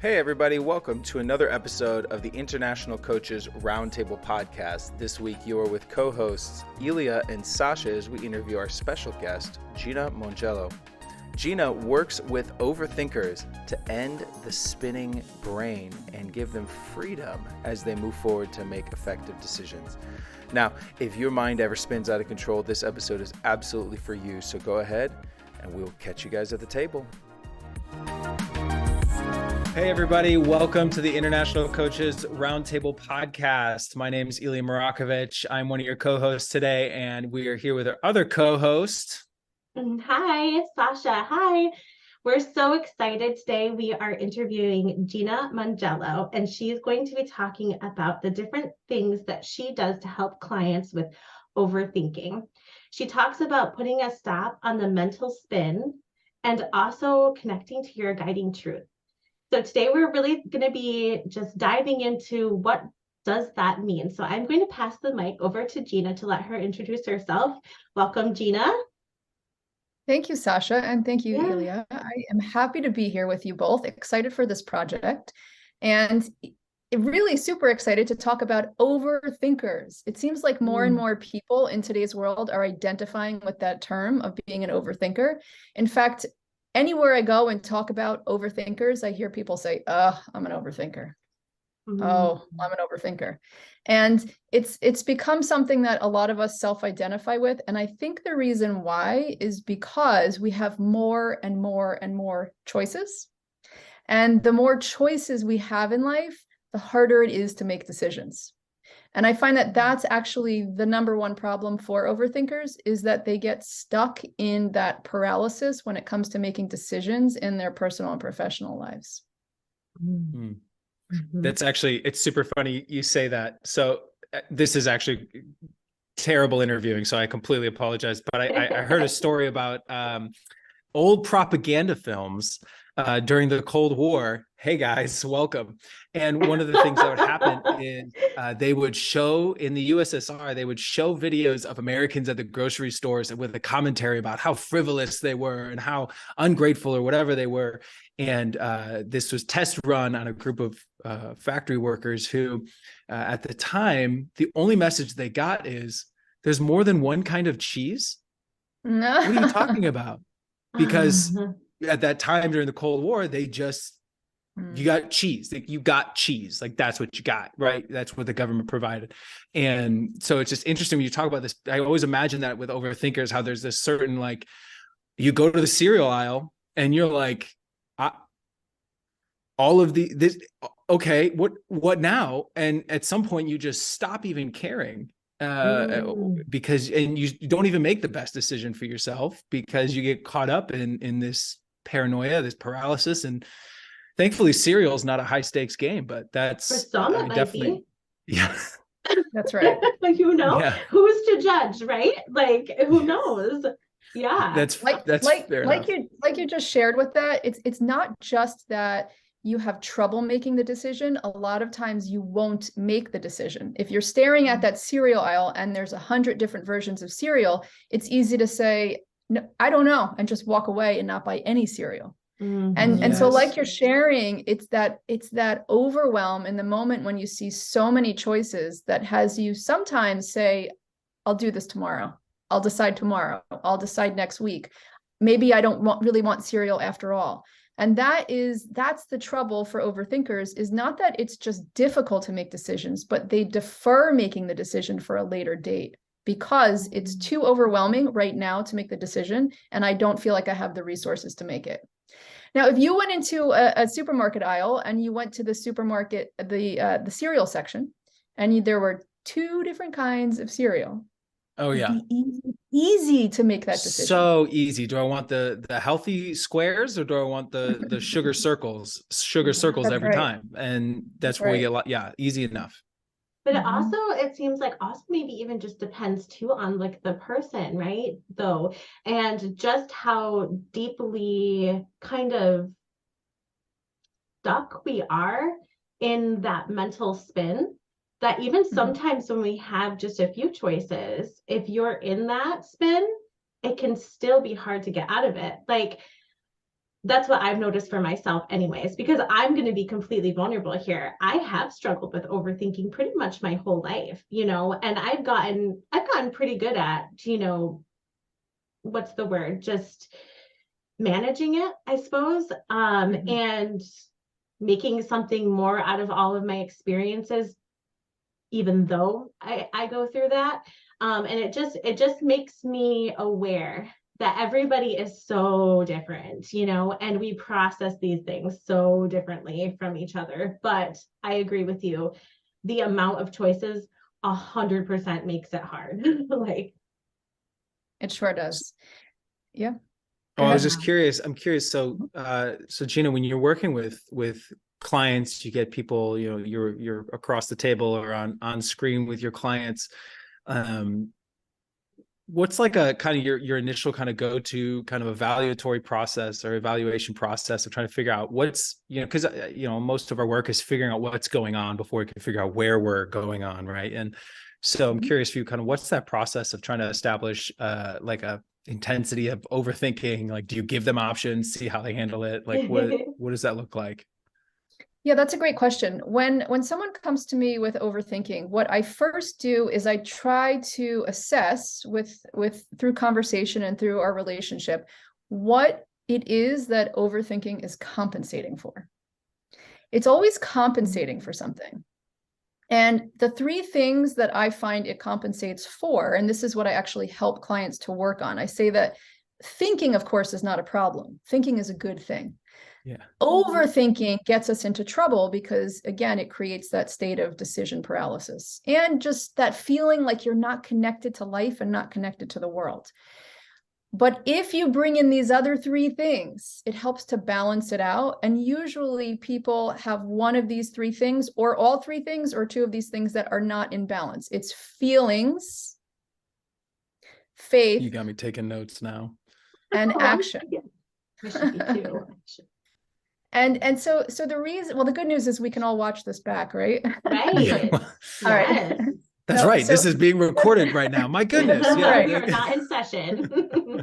Hey everybody, welcome to another episode of the International Coaches Roundtable podcast. This week you are with co-hosts Elia and Sasha as we interview our special guest, Gina Mongello. Gina works with Overthinkers to end the spinning brain and give them freedom as they move forward to make effective decisions. Now, if your mind ever spins out of control, this episode is absolutely for you, so go ahead and we'll catch you guys at the table. Hey everybody, welcome to the International Coaches Roundtable podcast. My name is Elia Mrakovich. I'm one of your co-hosts today, and we are here with our other co-host. Hi, it's Sasha. Hi. We're so excited today. We are interviewing Gina Mongello, and she's going to be talking about the different things that she does to help clients with overthinking. She talks about putting a stop on the mental spin and also connecting to your guiding truth. So today we're really going to be just diving into what does that mean. So I'm going to pass the mic over to Gina to let her introduce herself. Welcome, Gina. Thank you, Sasha, and thank you, Elia. I am happy to be here with you both, excited for this project, and really super excited to talk about overthinkers. It seems like more and more people in today's world are identifying with that term of being an overthinker. In fact, anywhere I go and talk about overthinkers, I hear people say, I'm an overthinker. Oh, I'm an overthinker. And it's become something that a lot of us self-identify with. And I think the reason why is because we have more and more and more choices. And the more choices we have in life, the harder it is to make decisions. And I find that that's actually the number one problem for overthinkers, is that they get stuck in that paralysis when it comes to making decisions in their personal and professional lives. That's actually, it's super funny you say that. So this is actually terrible interviewing, so I completely apologize. But I heard a story about old propaganda films during the Cold War. Hey guys, welcome. And one of the things that would happen is they would show in the USSR, they would show videos of Americans at the grocery stores with a commentary about how frivolous they were and how ungrateful or whatever they were. And this was test run on a group of factory workers who, at the time, the only message they got is, there's more than one kind of cheese? No. What are you talking about? Because at that time during the Cold War, they just, you got cheese, like you got cheese, like that's what you got, right? That's what the government provided. And so it's just interesting when you talk about this. I always imagine that with overthinkers, how there's this certain, like, you go to the cereal aisle and you're like, all of this, okay, what now? And at some point you just stop even caring because you don't even make the best decision for yourself because you get caught up in this paranoia, this paralysis. And thankfully cereal is not a high stakes game, but that's for some, it definitely be. Yeah. That's right. Yeah. Who's to judge, right? Like, who knows? Yeah. That's fair enough. You just shared with that. It's not just that you have trouble making the decision. A lot of times you won't make the decision. If you're staring at that cereal aisle and there's 100 different versions of cereal, it's easy to say, no, I don't know, and just walk away and not buy any cereal. And so, like you're sharing, it's that overwhelm in the moment when you see so many choices that has you sometimes say, I'll do this tomorrow. I'll decide tomorrow. I'll decide next week. Maybe I don't really want cereal after all. And that's the trouble for overthinkers, is not that it's just difficult to make decisions, but they defer making the decision for a later date because it's too overwhelming right now to make the decision. And I don't feel like I have the resources to make it. Now, if you went into a supermarket aisle and you went to the supermarket, the cereal section, and there were two different kinds of cereal. Oh yeah. Easy to make that decision. So easy. Do I want the healthy squares or do I want the sugar circles? Sugar circles every time. And that's where we get easy enough. But also, it seems like also maybe even just depends too on like the person, right? Though, and just how deeply kind of stuck we are in that mental spin, that even sometimes when we have just a few choices, if you're in that spin, it can still be hard to get out of it. Like, that's what I've noticed for myself anyways, because I'm going to be completely vulnerable here. I have struggled with overthinking pretty much my whole life, and I've gotten pretty good at, what's the word? Just managing it, I suppose, and making something more out of all of my experiences, even though I go through that. And it just makes me aware that everybody is so different, and we process these things so differently from each other. But I agree with you. The amount of choices 100% makes it hard. Like, it sure does. Yeah. Oh, I was just curious. I'm curious. So, so Gina, when you're working with clients, you get people, you're across the table or on screen with your clients. What's like a kind of your initial kind of go-to kind of evaluatory process or evaluation process of trying to figure out what's, because, most of our work is figuring out what's going on before we can figure out where we're going on. Right. And so I'm curious for you, kind of what's that process of trying to establish like a intensity of overthinking? Like, do you give them options, see how they handle it? Like, what does that look like? Yeah, that's a great question. When someone comes to me with overthinking, what I first do is I try to assess through conversation and through our relationship, what it is that overthinking is compensating for. It's always compensating for something. And the three things that I find it compensates for, and this is what I actually help clients to work on. I say that thinking, of course, is not a problem. Thinking is a good thing. Yeah. Overthinking gets us into trouble because, again, it creates that state of decision paralysis and just that feeling like you're not connected to life and not connected to the world. But if you bring in these other three things, it helps to balance it out. And usually people have one of these three things or all three things or two of these things that are not in balance. It's feelings, faith. You got me taking notes now. And action. I should be too. And so the reason, well, the good news is we can all watch this back, right? Right. Yeah. All right. That's right. This is being recorded right now. My goodness. Yeah. Right. You're not in session.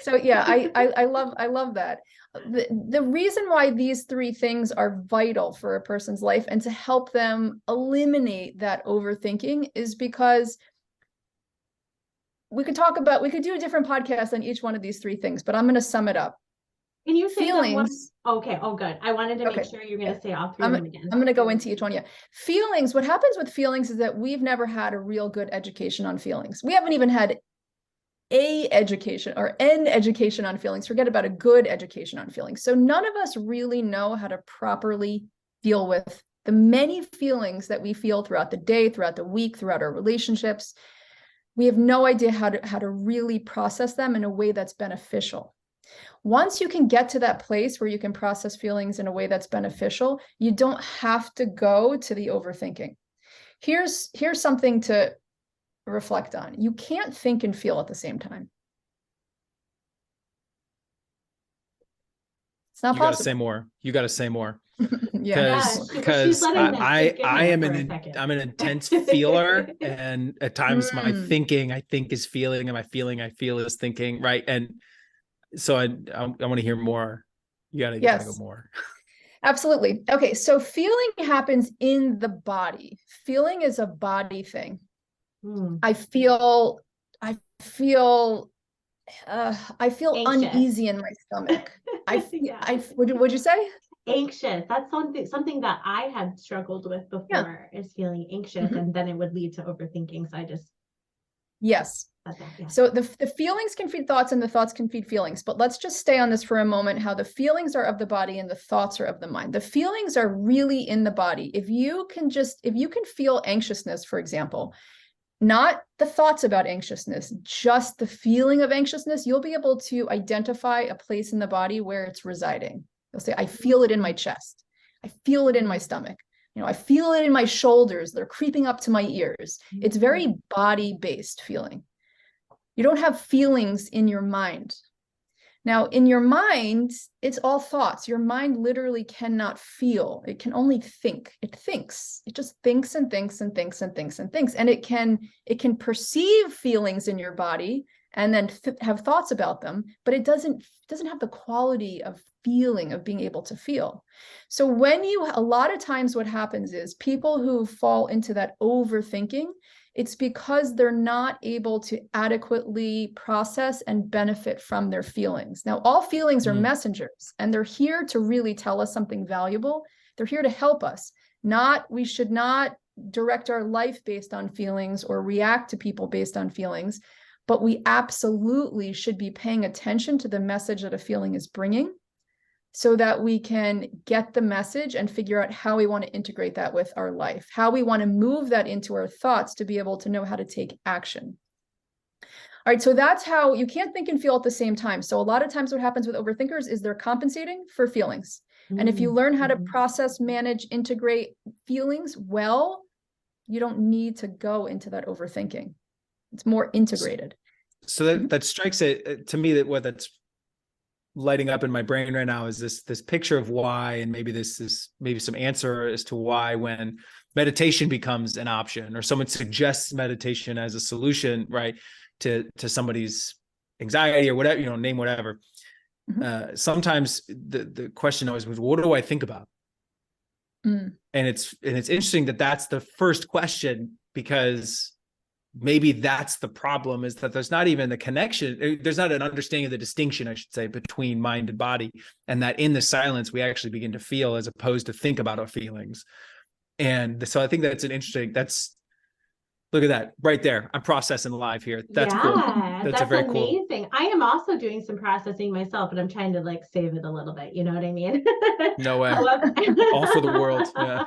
So yeah, I love that. The reason why these three things are vital for a person's life and to help them eliminate that overthinking is because we could do a different podcast on each one of these three things, but I'm going to sum it up. Can you say feelings? Okay. Oh, good. I wanted to make sure you're going to say all three of them again. I'm going to go into each one. Yeah. Feelings. What happens with feelings is that we've never had a real good education on feelings. We haven't even had an education on feelings. Forget about a good education on feelings. So none of us really know how to properly deal with the many feelings that we feel throughout the day, throughout the week, throughout our relationships. We have no idea how to really process them in a way that's beneficial. Once you can get to that place where you can process feelings in a way that's beneficial, you don't have to go to the overthinking. Here's something to reflect on. You can't think and feel at the same time. It's not possible. You got to say more. Yeah. Because I'm an intense feeler, and at times my thinking I think is feeling, and my feeling I feel is thinking, right? And so I want to hear more. You gotta go more. Absolutely. Okay. So feeling happens in the body. Feeling is a body thing. I feel uneasy in my stomach. Would you say? Anxious. That's something that I had struggled with before, is feeling anxious, and then it would lead to overthinking. So I just. Yes. So the feelings can feed thoughts and the thoughts can feed feelings, but let's just stay on this for a moment, how the feelings are of the body and the thoughts are of the mind. The feelings are really in the body. If you can feel anxiousness, for example, not the thoughts about anxiousness, just the feeling of anxiousness, you'll be able to identify a place in the body where it's residing. You'll say, I feel it in my chest. I feel it in my stomach. I feel it in my shoulders. They're creeping up to my ears. It's very body-based feeling. You don't have feelings in your mind. Now, in your mind, it's all thoughts. Your mind literally cannot feel. It can only think. It thinks. It just thinks and thinks and thinks and thinks and thinks. And it can perceive feelings in your body and then have thoughts about them, but it doesn't have the quality of feeling, of being able to feel. So when a lot of times what happens is people who fall into that overthinking, it's because they're not able to adequately process and benefit from their feelings. Now, all feelings are messengers, and they're here to really tell us something valuable. They're here to help us. We should not direct our life based on feelings or react to people based on feelings, but we absolutely should be paying attention to the message that a feeling is bringing, so that we can get the message and figure out how we want to integrate that with our life, how we want to move that into our thoughts to be able to know how to take action. All right, so that's how you can't think and feel at the same time. So a lot of times what happens with overthinkers is they're compensating for feelings. And if you learn how to process, manage, integrate feelings well, you don't need to go into that overthinking. It's more integrated. So that strikes it to me, that what that's lighting up in my brain right now is this picture of why, and maybe this is maybe some answer as to why, when meditation becomes an option, or someone suggests meditation as a solution, right, to somebody's anxiety or whatever, name whatever. Sometimes the question always was, what do I think about? And it's interesting that that's the first question, because maybe that's the problem, is that there's not even the connection. There's not an understanding of the distinction, I should say, between mind and body, and that in the silence, we actually begin to feel as opposed to think about our feelings. And so I think that's look at that right there. I'm processing live here. That's cool. That's very amazing. Cool. I am also doing some processing myself, but I'm trying to save it a little bit. You know what I mean? No way. All for the world. Yeah.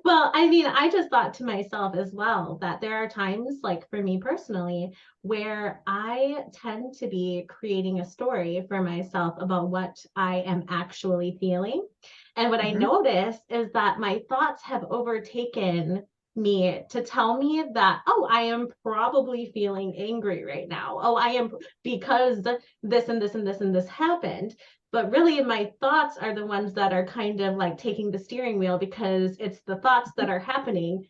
Well, I just thought to myself as well that there are times, for me personally, where I tend to be creating a story for myself about what I am actually feeling. And what I notice is that my thoughts have overtaken me to tell me that, oh, I am probably feeling angry right now. Oh, I am, because this and this and this and this happened. But really, my thoughts are the ones that are kind of taking the steering wheel, because it's the thoughts that are happening.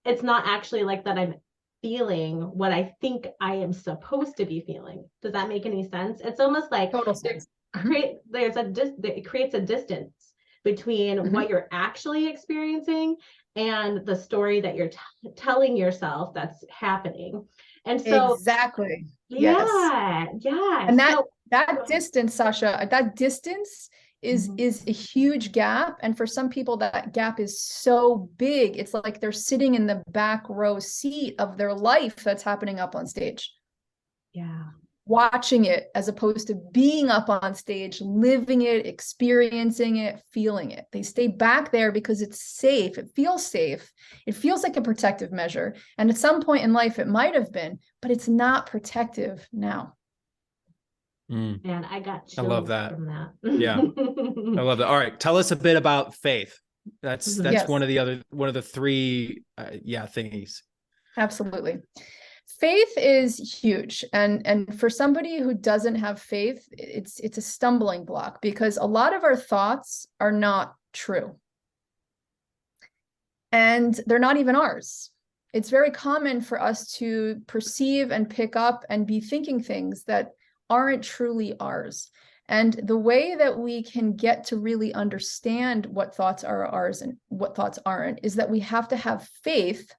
It's not actually that I'm feeling what I think I am supposed to be feeling. Does that make any sense? It's almost like total sense. It creates a distance between what you're actually experiencing and the story that you're telling yourself that's happening. And so exactly. Yeah. And that distance, Sasha, that distance is a huge gap. And for some people, that gap is so big. It's like they're sitting in the back row seat of their life that's happening up on stage. Yeah. Watching it, as opposed to being up on stage, living it, experiencing it, feeling it. They stay back there because it's safe. It feels safe. It feels like a protective measure. And at some point in life, it might have been, but it's not protective now. And I got chills. I love that. From that. Yeah. I love that. All right. Tell us a bit about faith. That's Yes. one of the three thingies. Absolutely. Faith is huge. And for somebody who doesn't have faith, it's a stumbling block, because a lot of our thoughts are not true. And they're not even ours. It's very common for us to perceive and pick up and be thinking things that aren't truly ours. And the way that we can get to really understand what thoughts are ours and what thoughts aren't is that we have to have faith,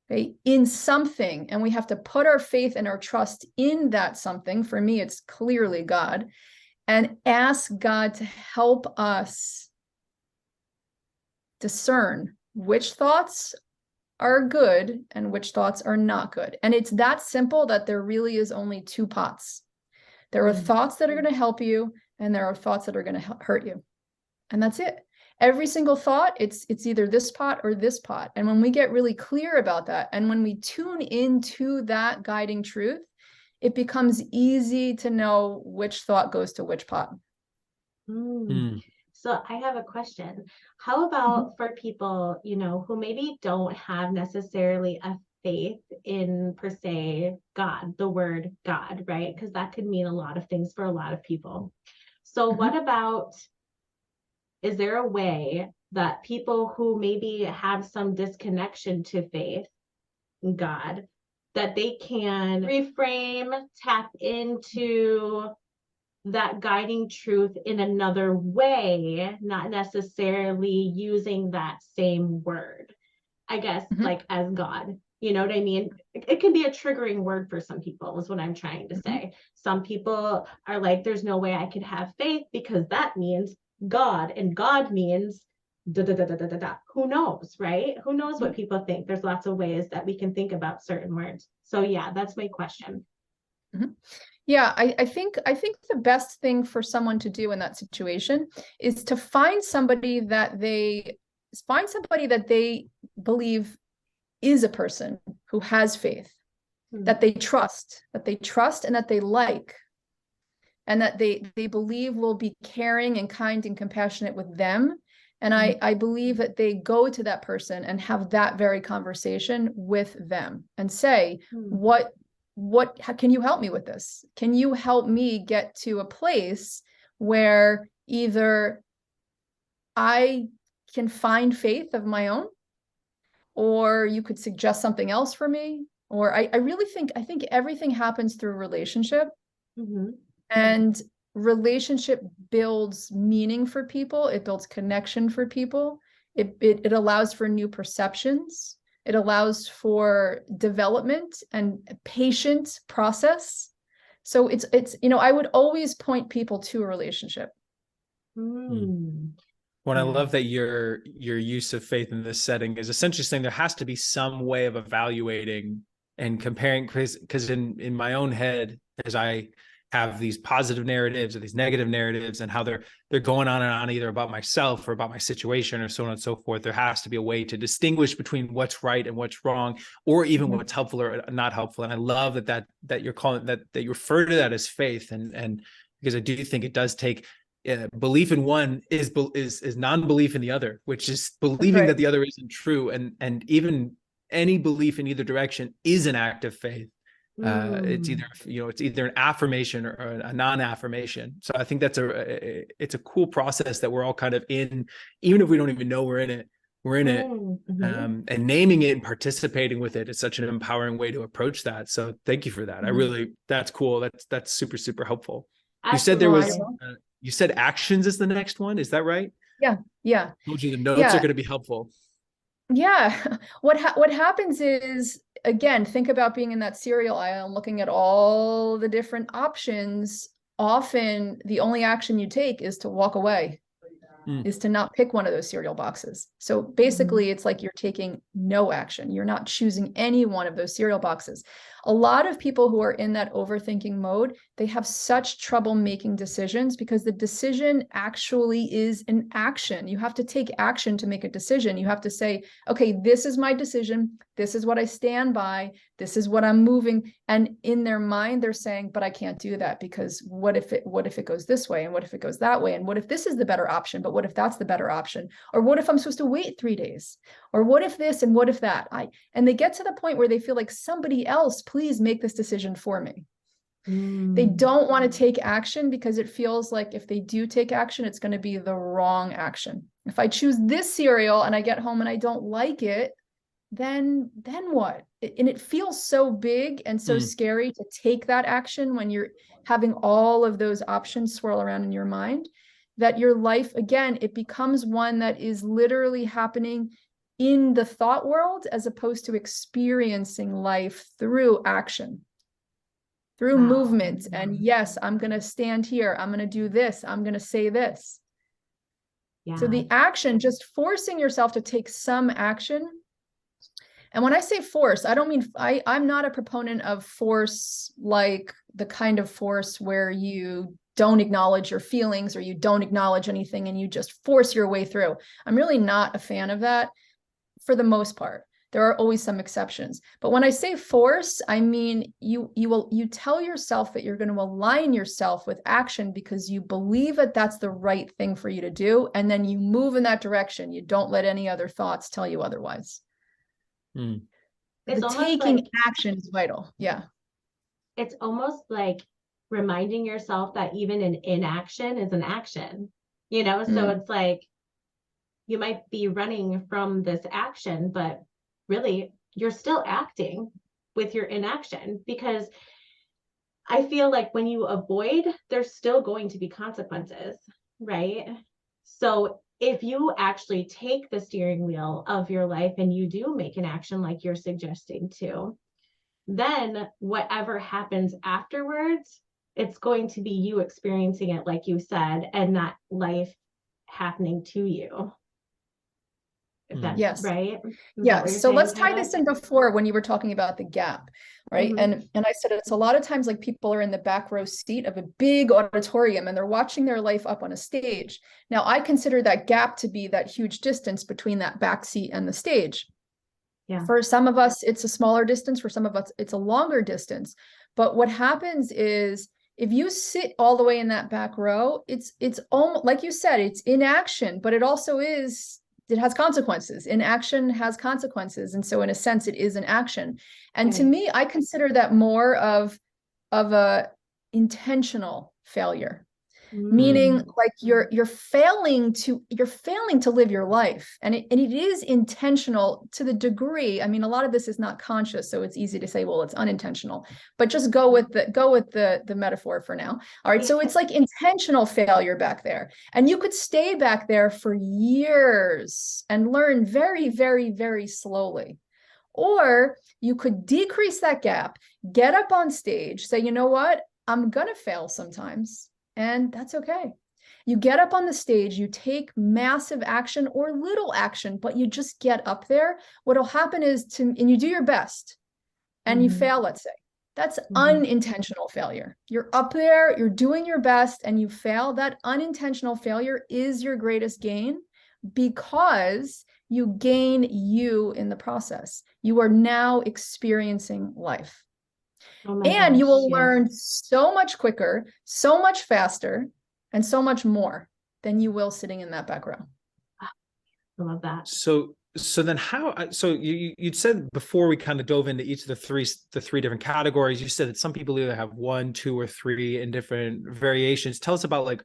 okay, in something, and we have to put our faith and our trust in that something. For me, it's clearly God, and ask God to help us discern which thoughts are good and which thoughts are not good. And it's that simple, that there really is only two pots. There are thoughts that are going to help you, and there are thoughts that are going to hurt you. And that's it. Every single thought, it's either this pot or this pot. And when we get really clear about that, and when we tune into that guiding truth, it becomes easy to know which thought goes to which pot. So I have a question. How about for people, who maybe don't have necessarily a faith in, per se, God, the word God, right? Because that could mean a lot of things for a lot of people. So what about, is there a way that people who maybe have some disconnection to faith in God, that they can reframe, tap into that guiding truth in another way, not necessarily using that same word, I guess, like as God. You know what I mean? It can be a triggering word for some people, is what I'm trying to say. Some people are like, there's no way I could have faith because that means God, and God means da da da da da da da. Who knows, right? Who knows what people think? There's lots of ways that we can think about certain words. So yeah, that's my question. Yeah, I think the best thing for someone to do in that situation is to find somebody that they believe is a person who has faith, that they trust and that they like, and that they believe will be caring and kind and compassionate with them. And I believe that they go to that person and have that very conversation with them and say, how can you help me with this? Can you help me get to a place where either I can find faith of my own, or you could suggest something else for me? Or I think everything happens through relationship. And relationship builds meaning for people. It builds connection for people. It allows for new perceptions. It allows for development and patient process. So it's I would always point people to a relationship. Well, I love that your use of faith in this setting is essentially saying there has to be some way of evaluating and comparing, because in my own head, as I have these positive narratives or these negative narratives and how they're going on and on, either about myself or about my situation or so on and so forth, there has to be a way to distinguish between what's right and what's wrong, or even what's helpful or not helpful. And I love that you're calling that you refer to that as faith, and because I do think it does take belief in one is non-belief in the other, which is believing that the other isn't true, and even any belief in either direction is an act of faith. It's either an affirmation or a non-affirmation. So I think it's a cool process that we're all kind of in, even if we don't even know we're in it. And naming it and participating with it is such an empowering way to approach that. So thank you for that. That's cool. That's super, super helpful. Absolutely. You said actions is the next one. Is that right? Yeah. I told you the notes are going to be helpful. Yeah. What happens is, again, think about being in that cereal aisle and looking at all the different options. Often the only action you take is to walk away, is to not pick one of those cereal boxes. So basically it's like you're taking no action. You're not choosing any one of those cereal boxes. A lot of people who are in that overthinking mode, they have such trouble making decisions because the decision actually is an action. You have to take action to make a decision. You have to say, okay, this is my decision. This is what I stand by. This is what I'm moving. And in their mind, they're saying, but I can't do that because what if it goes this way? And what if it goes that way? And what if this is the better option? But what if that's the better option? Or what if I'm supposed to wait 3 days? Or what if this and what if that? And they get to the point where they feel like somebody else, please make this decision for me. They don't want to take action because it feels like if they do take action, it's going to be the wrong action. If I choose this cereal and I get home and I don't like it, then what? And it feels so big and so scary to take that action when you're having all of those options swirl around in your mind, that your life, again, it becomes one that is literally happening in the thought world as opposed to experiencing life through action, through movement. And yes, I'm going to stand here. I'm going to do this. I'm going to say this. So the action, just forcing yourself to take some action. And when I say force, I don't mean, I'm not a proponent of force, like the kind of force where you don't acknowledge your feelings or you don't acknowledge anything and you just force your way through. I'm really not a fan of that for the most part. There are always some exceptions. But when I say force, I mean, you tell yourself that you're going to align yourself with action because you believe that that's the right thing for you to do. And then you move in that direction. You don't let any other thoughts tell you otherwise. The taking action is vital. Yeah. It's almost like reminding yourself that even an inaction is an action, so it's like you might be running from this action, but really you're still acting. with your inaction, because I feel like when you avoid, there's still going to be consequences, right? So if you actually take the steering wheel of your life and you do make an action like you're suggesting to, then whatever happens afterwards, it's going to be you experiencing it, like you said, and not life happening to you. If that's yes. right. Yeah. So let's tie this in before when you were talking about the gap, right? And I said it's a lot of times like people are in the back row seat of a big auditorium and they're watching their life up on a stage. Now I consider that gap to be that huge distance between that back seat and the stage. Yeah. For some of us, it's a smaller distance. For some of us, it's a longer distance. But what happens is if you sit all the way in that back row, it's almost like you said, it's inaction, but it also is, it has consequences. Inaction has consequences. And so in a sense, it is an action. And to me, I consider that more of a intentional failure. Meaning like you're failing to live your life, and it is intentional to the degree. I mean, a lot of this is not conscious, so it's easy to say, well, it's unintentional, but just go with the metaphor for now. All right, so it's like intentional failure back there, and you could stay back there for years and learn very, very, very slowly. Or you could decrease that gap, get up on stage, say, you know what, I'm gonna fail sometimes. And that's okay. You get up on the stage, you take massive action or little action, but you just get up there. What'll happen is and you do your best and you fail, let's say. That's unintentional failure. You're up there, you're doing your best and you fail. That unintentional failure is your greatest gain because you gain you in the process. You are now experiencing life. And you will learn so much quicker, so much faster, and so much more than you will sitting in that back row. I love that. So then so you'd said before we kind of dove into each of the three different categories, you said that some people either have 1, 2, or 3 in different variations. Tell us about, like,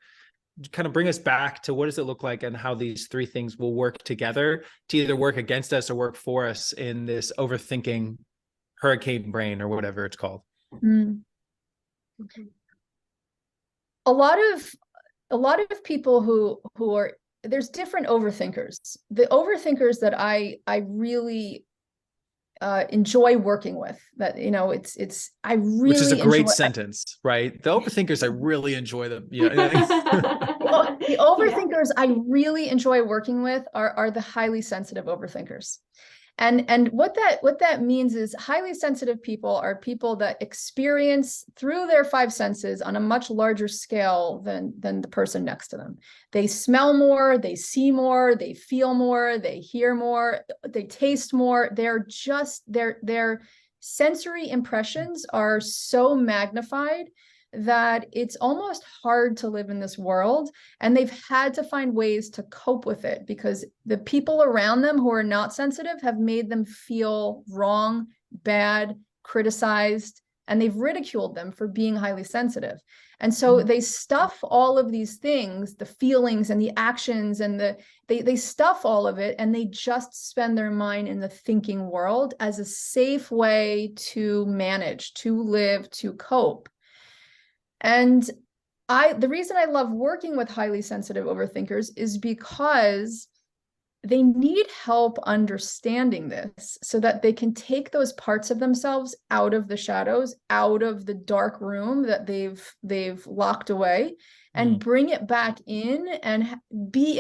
kind of bring us back to what does it look like and how these 3 things will work together to either work against us or work for us in this overthinking hurricane brain or whatever it's called. A lot of people who are, there's different overthinkers. The overthinkers that I really enjoy working with, that, you know, I really, which is a great sentence, right? The overthinkers, I really enjoy them. Yeah. The overthinkers I really enjoy working with are the highly sensitive overthinkers. And what that means is highly sensitive people are people that experience through their 5 senses on a much larger scale than the person next to them. They smell more, they see more, they feel more, they hear more, they taste more. They're just, their sensory impressions are so magnified that it's almost hard to live in this world, and they've had to find ways to cope with it because the people around them who are not sensitive have made them feel wrong, bad, criticized, and they've ridiculed them for being highly sensitive. And so they stuff all of these things, the feelings and the actions, and they stuff all of it, and they just spend their mind in the thinking world as a safe way to manage, to live, to cope. And the reason I love working with highly sensitive overthinkers is because they need help understanding this so that they can take those parts of themselves out of the shadows, out of the dark room that they've locked away, and bring it back in and be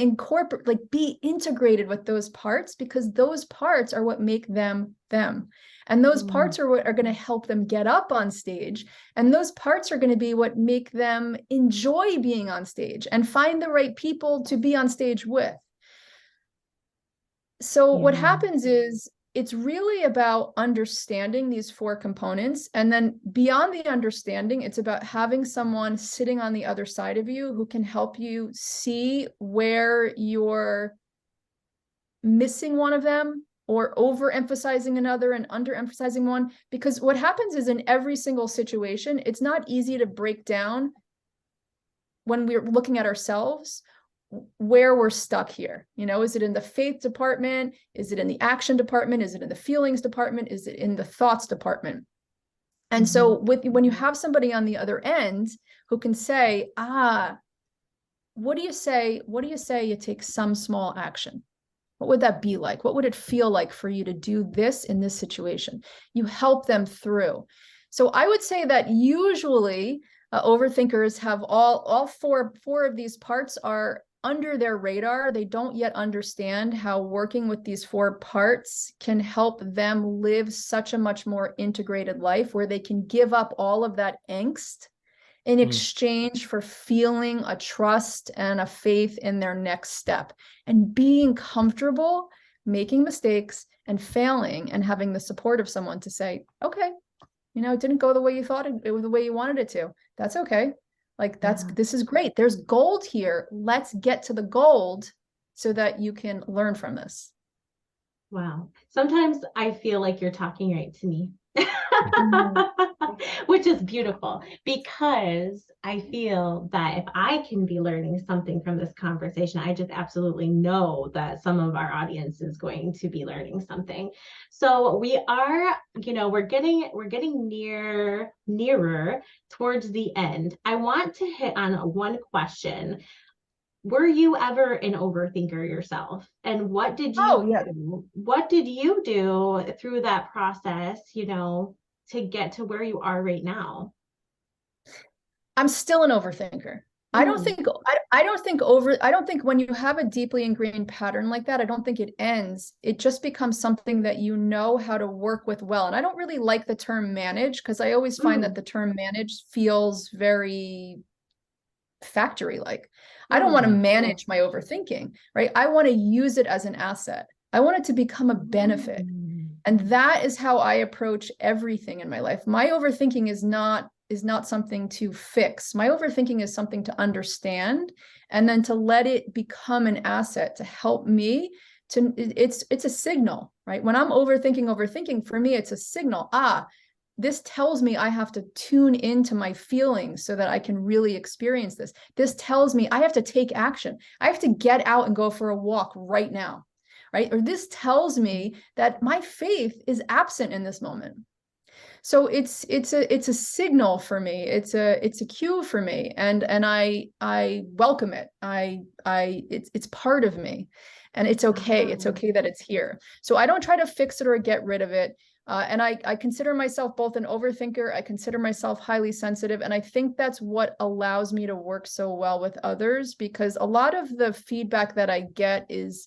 integrated with those parts, because those parts are what make them them. And those parts are what are going to help them get up on stage. And those parts are going to be what make them enjoy being on stage and find the right people to be on stage with. So what happens is it's really about understanding these 4 components. And then beyond the understanding, it's about having someone sitting on the other side of you who can help you see where you're missing one of them, or overemphasizing another and underemphasizing one. Because what happens is in every single situation, it's not easy to break down when we're looking at ourselves where we're stuck here. You know, is it in the faith department? Is it in the action department? Is it in the feelings department? Is it in the thoughts department? And so when you have somebody on the other end who can say, what do you say? What do you say you take some small action? What would that be like? What would it feel like for you to do this in this situation? You help them through. So I would say that usually overthinkers have all four of these parts are under their radar. They don't yet understand how working with these 4 parts can help them live such a much more integrated life where they can give up all of that angst in exchange for feeling a trust and a faith in their next step and being comfortable making mistakes and failing and having the support of someone to say, okay, you know, it didn't go the way you thought it was, the way you wanted it to. That's okay. Like this is great. There's gold here. Let's get to the gold so that you can learn from this. Wow. Sometimes I feel like you're talking right to me, which is beautiful, because I feel that if I can be learning something from this conversation, I just absolutely know that some of our audience is going to be learning something. So we are, you know, we're getting nearer towards the end. I want to hit on one question. Were you ever an overthinker yourself? And what did you do? What did you do through that process, you know, to get to where you are right now? I'm still an overthinker. I don't think when you have a deeply ingrained pattern like that, I don't think it ends. It just becomes something that you know how to work with well. And I don't really like the term manage, because I always find that the term manage feels very factory-like. I don't want to manage my overthinking, right? I want to use it as an asset. I want it to become a benefit. And that is how I approach everything in my life. My overthinking is not something to fix. My overthinking is something to understand, and then to let it become an asset to help me to, it's a signal, right? When I'm overthinking, for me, it's a signal. This tells me I have to tune into my feelings so that I can really experience this. This tells me I have to take action. I have to get out and go for a walk right now, right? Or this tells me that my faith is absent in this moment. So it's a signal for me. It's a cue for me, and I welcome it. It's part of me, and it's okay. It's okay that it's here. So I don't try to fix it or get rid of it. And I consider myself both an overthinker. I consider myself highly sensitive. And I think that's what allows me to work so well with others, because a lot of the feedback that I get is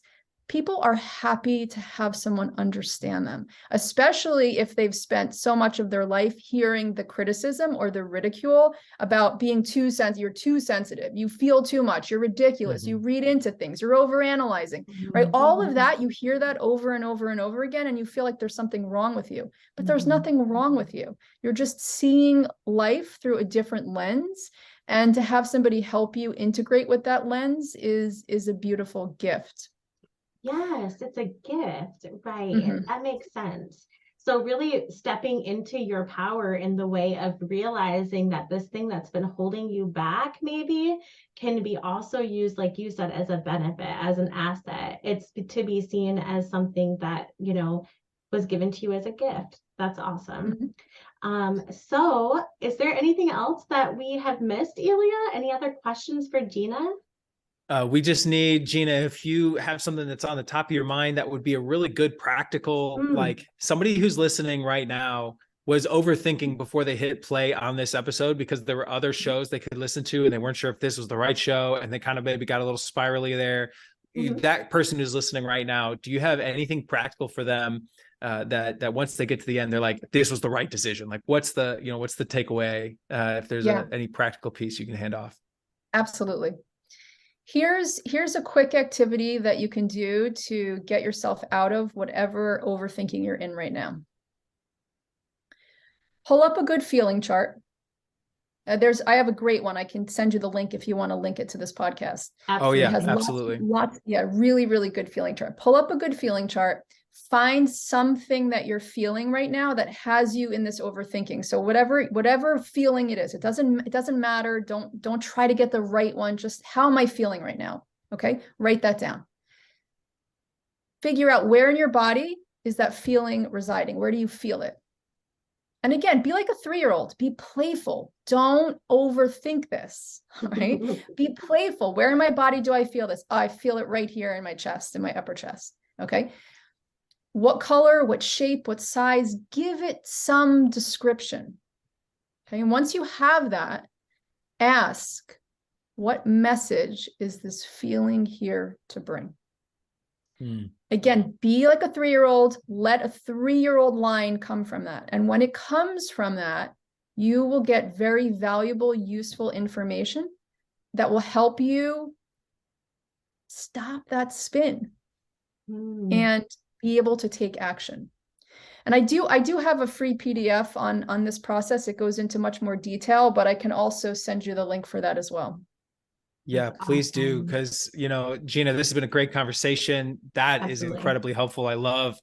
people are happy to have someone understand them, especially if they've spent so much of their life hearing the criticism or the ridicule about being too sensitive. You're too sensitive. You feel too much. You're ridiculous. You read into things. You're overanalyzing, right? All of that, you hear that over and over and over again, and you feel like there's something wrong with you, but there's nothing wrong with you. You're just seeing life through a different lens. And to have somebody help you integrate with that lens is a beautiful gift. Yes, it's a gift, right? That makes sense. So really stepping into your power in the way of realizing that this thing that's been holding you back maybe can be also used, like you said, as a benefit, as an asset. It's to be seen as something that, you know, was given to you as a gift. That's awesome. So is there anything else that we have missed, Elia? Any other questions for Gina? We just need, Gina, if you have something that's on the top of your mind, that would be a really good practical, like somebody who's listening right now was overthinking before they hit play on this episode, because there were other shows they could listen to and they weren't sure if this was the right show, and they kind of maybe got a little spirally there. That person who's listening right now, do you have anything practical for them that once they get to the end, they're like, this was the right decision? Like, what's the takeaway? If there's any practical piece you can hand off. Absolutely. Here's a quick activity that you can do to get yourself out of whatever overthinking you're in right now. Pull up a good feeling chart. I have a great one. I can send you the link if you want to link it to this podcast. Absolutely. It has absolutely. Really, really good feeling chart. Pull up a good feeling chart. Find something that you're feeling right now that has you in this overthinking. So whatever feeling it is, it doesn't matter. Don't try to get the right one. Just, how am I feeling right now? Okay, write that down. Figure out where in your body is that feeling residing? Where do you feel it? And again, be like a 3-year-old, be playful. Don't overthink this, right? Be playful. Where in my body do I feel this? Oh, I feel it right here in my chest, in my upper chest, okay? What color, what shape, what size? Give it some description, okay? And once you have that, ask, what message is this feeling here to bring? Again, be like a 3-year-old, let a 3-year-old line come from that. And when it comes from that, you will get very valuable, useful information that will help you stop that spin and be able to take action. And I do have a free PDF on this process. It goes into much more detail, but I can also send you the link for that as well. Yeah, please do. Because, Gina, this has been a great conversation. That is incredibly helpful. I love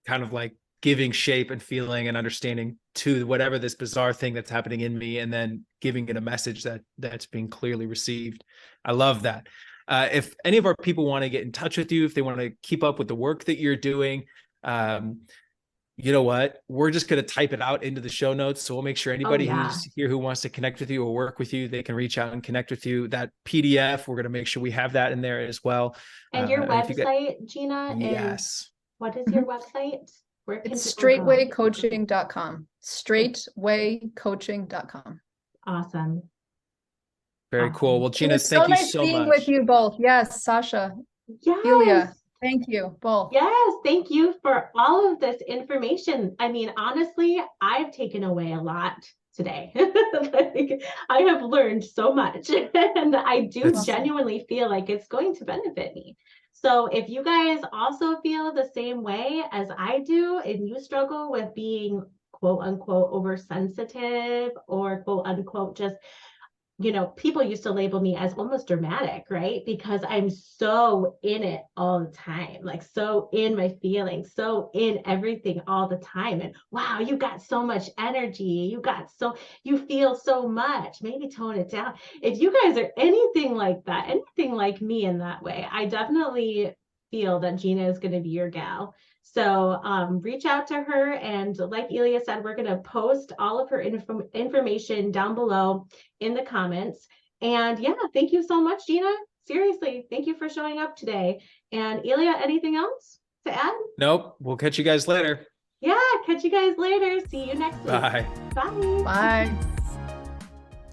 kind of like giving shape and feeling and understanding to whatever this bizarre thing that's happening in me, and then giving it a message that's being clearly received. I love that. If any of our people want to get in touch with you, if they want to keep up with the work that you're doing, you know what? We're just going to type it out into the show notes. So we'll make sure anybody who's here who wants to connect with you or work with you, they can reach out and connect with you. That PDF, we're going to make sure we have that in there as well. And your website, Gina, yes. What is your website? It's straightwaycoaching.com. Straightwaycoaching.com. Awesome. Very cool. Well, Gina, thank you so much. Being with you both. Yes, Sasha. Yes. Elia. Thank you both. Yes, thank you for all of this information. I mean, honestly, I've taken away a lot today. I have learned so much, and I do genuinely feel like it's going to benefit me. So if you guys also feel the same way as I do, and you struggle with being quote unquote oversensitive or quote unquote just, people used to label me as almost dramatic, right? Because I'm so in it all the time, like so in my feelings, so in everything all the time. And wow, you got so much energy. You feel so much, maybe tone it down. If you guys are anything like that, anything like me in that way, I definitely feel that Gina is going to be your gal. So reach out to her, and like Elia said, we're going to post all of her information down below in the comments. And yeah, thank you so much, Gina. Seriously, thank you for showing up today. And Elia, anything else to add? Nope. We'll catch you guys later. Yeah, catch you guys later. See you next week. Bye. Bye. Bye.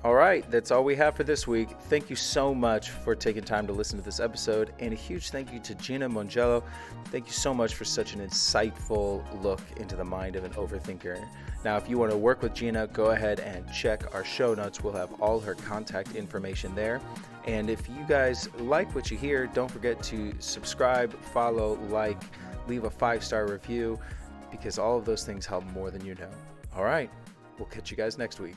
All right, that's all we have for this week. Thank you so much for taking time to listen to this episode, and a huge thank you to Gina Mongello. Thank you so much for such an insightful look into the mind of an overthinker. Now, if you want to work with Gina, go ahead and check our show notes. We'll have all her contact information there. And if you guys like what you hear, don't forget to subscribe, follow, like, leave a 5-star review, because all of those things help more than you know. All right, we'll catch you guys next week.